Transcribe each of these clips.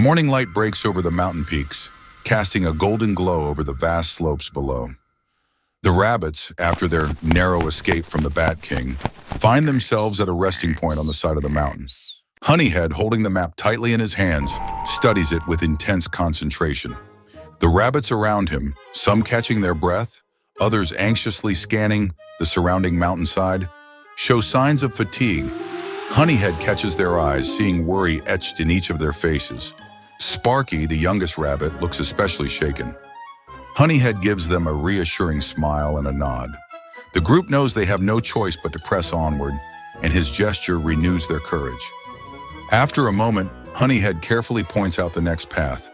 morning light breaks over the mountain peaks, casting a golden glow over the vast slopes below. The rabbits, after their narrow escape from the Bat King, find themselves at a resting point on the side of the mountain. Honeyhead, holding the map tightly in his hands, studies it with intense concentration. The rabbits around him, some catching their breath, others anxiously scanning the surrounding mountainside, show signs of fatigue. Honeyhead catches their eyes, seeing worry etched in each of their faces. Sparky, the youngest rabbit, looks especially shaken. Honeyhead gives them a reassuring smile and a nod. The group knows they have no choice but to press onward, and his gesture renews their courage. After a moment, Honeyhead carefully points out the next path,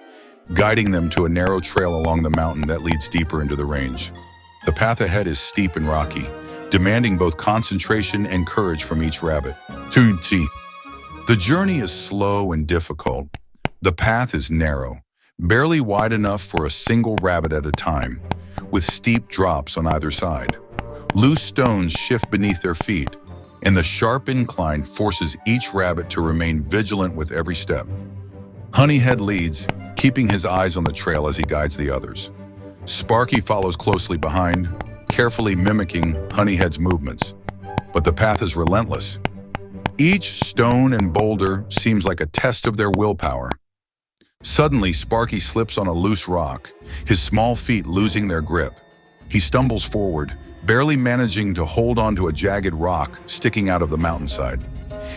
guiding them to a narrow trail along the mountain that leads deeper into the range. The path ahead is steep and rocky, demanding both concentration and courage from each rabbit. The journey is slow and difficult. The path is narrow, barely wide enough for a single rabbit at a time, with steep drops on either side. Loose stones shift beneath their feet, and the sharp incline forces each rabbit to remain vigilant with every step. Honeyhead leads, keeping his eyes on the trail as he guides the others. Sparky follows closely behind, carefully mimicking Honeyhead's movements. But the path is relentless. Each stone and boulder seems like a test of their willpower. Suddenly, Sparky slips on a loose rock, his small feet losing their grip. He stumbles forward, barely managing to hold onto a jagged rock sticking out of the mountainside.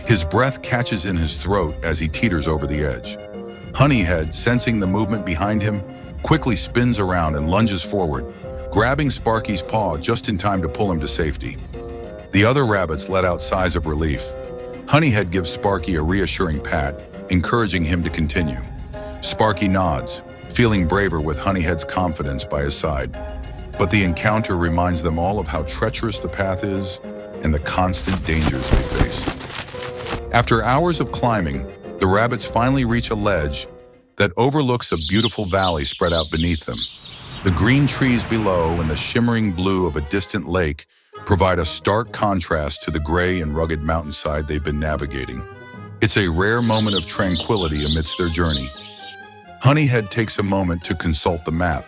His breath catches in his throat as he teeters over the edge. Honeyhead, sensing the movement behind him, quickly spins around and lunges forward, grabbing Sparky's paw just in time to pull him to safety. The other rabbits let out sighs of relief. Honeyhead gives Sparky a reassuring pat, encouraging him to continue. Sparky nods, feeling braver with Honeyhead's confidence by his side. But the encounter reminds them all of how treacherous the path is and the constant dangers they face. After hours of climbing, the rabbits finally reach a ledge that overlooks a beautiful valley spread out beneath them. The green trees below and the shimmering blue of a distant lake provide a stark contrast to the gray and rugged mountainside they've been navigating. It's a rare moment of tranquility amidst their journey. Honeyhead takes a moment to consult the map.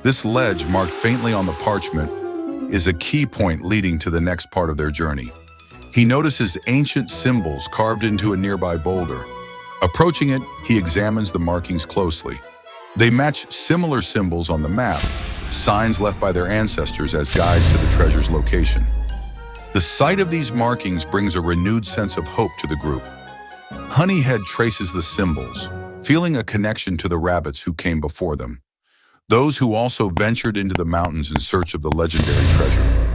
This ledge, marked faintly on the parchment, is a key point leading to the next part of their journey. He notices ancient symbols carved into a nearby boulder. Approaching it, he examines the markings closely. They match similar symbols on the map, signs left by their ancestors as guides to the treasure's location. The sight of these markings brings a renewed sense of hope to the group. Honeyhead traces the symbols, feeling a connection to the rabbits who came before them, those who also ventured into the mountains in search of the legendary treasure.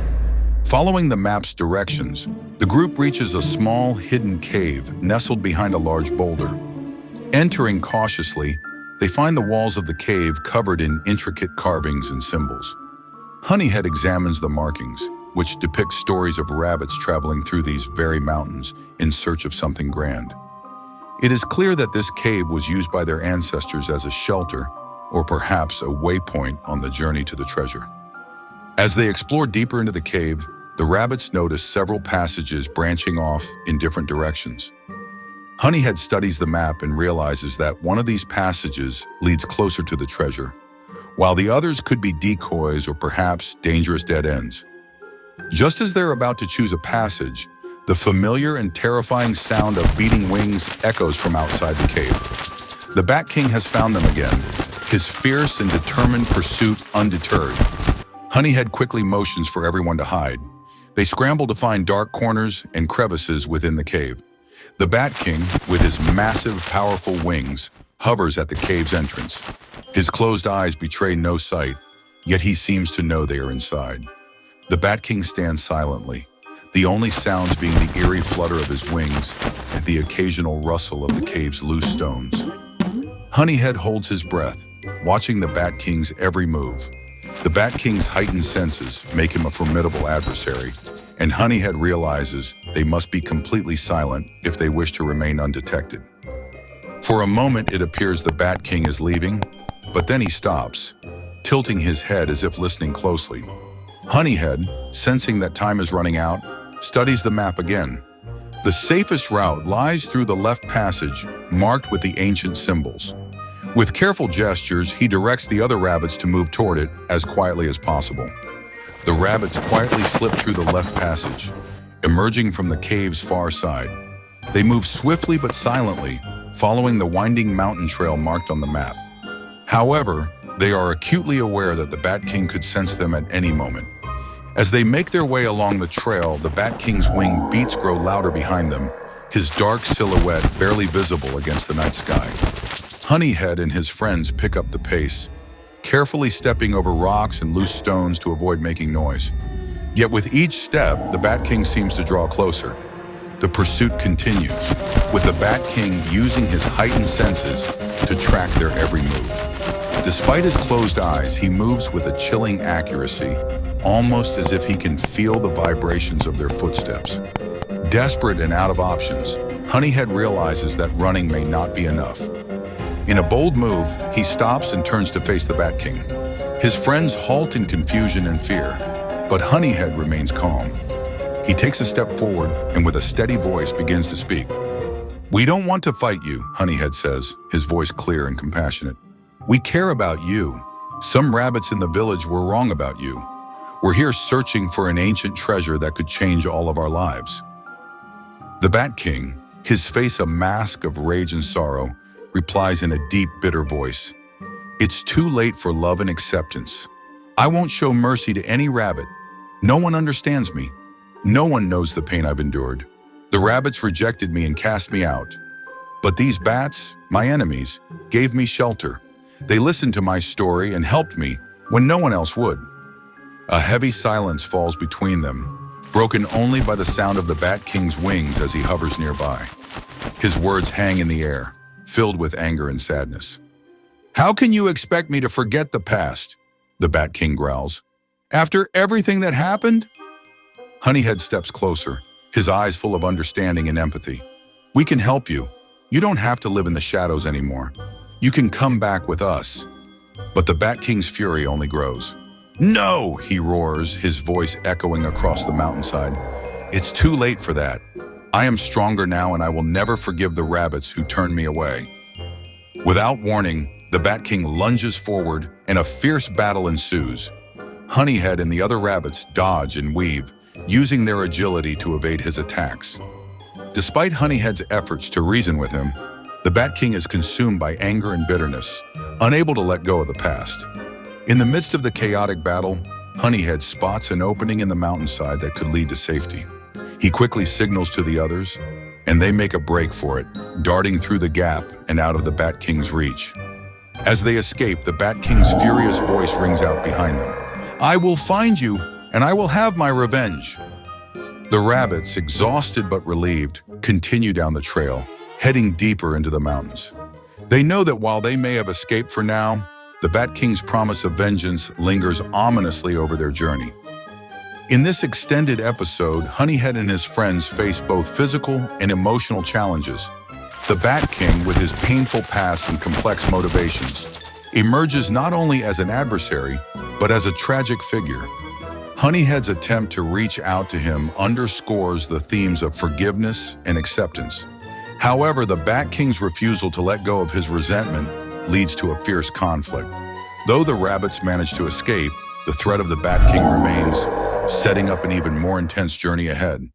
Following the map's directions, the group reaches a small, hidden cave nestled behind a large boulder. Entering cautiously, they find the walls of the cave covered in intricate carvings and symbols. Honeyhead examines the markings, which depict stories of rabbits traveling through these very mountains in search of something grand. It is clear that this cave was used by their ancestors as a shelter, or perhaps a waypoint on the journey to the treasure. As they explore deeper into the cave, the rabbits notice several passages branching off in different directions. Honeyhead studies the map and realizes that one of these passages leads closer to the treasure, while the others could be decoys or perhaps dangerous dead ends. Just as they're about to choose a passage, the familiar and terrifying sound of beating wings echoes from outside the cave. The Bat King has found them again, his fierce and determined pursuit undeterred. Honeyhead quickly motions for everyone to hide. They scramble to find dark corners and crevices within the cave. The Bat King, with his massive, powerful wings, hovers at the cave's entrance. His closed eyes betray no sight, yet he seems to know they are inside. The Bat King stands silently, the only sounds being the eerie flutter of his wings and the occasional rustle of the cave's loose stones. Honeyhead holds his breath, watching the Bat King's every move. The Bat King's heightened senses make him a formidable adversary, and Honeyhead realizes they must be completely silent if they wish to remain undetected. For a moment, it appears the Bat King is leaving, but then he stops, tilting his head as if listening closely. Honeyhead, sensing that time is running out, studies the map again. The safest route lies through the left passage, marked with the ancient symbols. With careful gestures, he directs the other rabbits to move toward it as quietly as possible. The rabbits quietly slip through the left passage, emerging from the cave's far side. They move swiftly but silently, following the winding mountain trail marked on the map. However, they are acutely aware that the Bat King could sense them at any moment. As they make their way along the trail, the Bat King's wing beats grow louder behind them, his dark silhouette barely visible against the night sky. Honeyhead and his friends pick up the pace, carefully stepping over rocks and loose stones to avoid making noise. Yet with each step, the Bat King seems to draw closer. The pursuit continues, with the Bat King using his heightened senses to track their every move. Despite his closed eyes, he moves with a chilling accuracy, almost as if he can feel the vibrations of their footsteps. Desperate and out of options, Honeyhead realizes that running may not be enough. In a bold move, he stops and turns to face the Bat King. His friends halt in confusion and fear, but Honeyhead remains calm. He takes a step forward and with a steady voice begins to speak. "We don't want to fight you," Honeyhead says, his voice clear and compassionate. "We care about you. Some rabbits in the village were wrong about you. We're here searching for an ancient treasure that could change all of our lives." The Bat King, his face a mask of rage and sorrow, replies in a deep, bitter voice. "It's too late for love and acceptance. I won't show mercy to any rabbit. No one understands me. No one knows the pain I've endured. The rabbits rejected me and cast me out. But these bats, my enemies, gave me shelter. They listened to my story and helped me when no one else would." A heavy silence falls between them, broken only by the sound of the Bat King's wings as he hovers nearby. His words hang in the air, filled with anger and sadness. "How can you expect me to forget the past?" the Bat King growls. "After everything that happened?" Honeyhead steps closer, his eyes full of understanding and empathy. "We can help you. You don't have to live in the shadows anymore. You can come back with us." But the Bat King's fury only grows. "No!" he roars, his voice echoing across the mountainside. "It's too late for that. I am stronger now and I will never forgive the rabbits who turned me away." Without warning, the Bat King lunges forward and a fierce battle ensues. Honeyhead and the other rabbits dodge and weave, using their agility to evade his attacks. Despite Honeyhead's efforts to reason with him, the Bat King is consumed by anger and bitterness, unable to let go of the past. In the midst of the chaotic battle, Honeyhead spots an opening in the mountainside that could lead to safety. He quickly signals to the others, and they make a break for it, darting through the gap and out of the Bat King's reach. As they escape, the Bat King's furious voice rings out behind them. "I will find you, and I will have my revenge." The rabbits, exhausted but relieved, continue down the trail, heading deeper into the mountains. They know that while they may have escaped for now, the Bat King's promise of vengeance lingers ominously over their journey. In this extended episode, Honeyhead and his friends face both physical and emotional challenges. The Bat King, with his painful past and complex motivations, emerges not only as an adversary, but as a tragic figure. Honeyhead's attempt to reach out to him underscores the themes of forgiveness and acceptance. However, the Bat King's refusal to let go of his resentment leads to a fierce conflict. Though the rabbits manage to escape, the threat of the Bat King remains, setting up an even more intense journey ahead.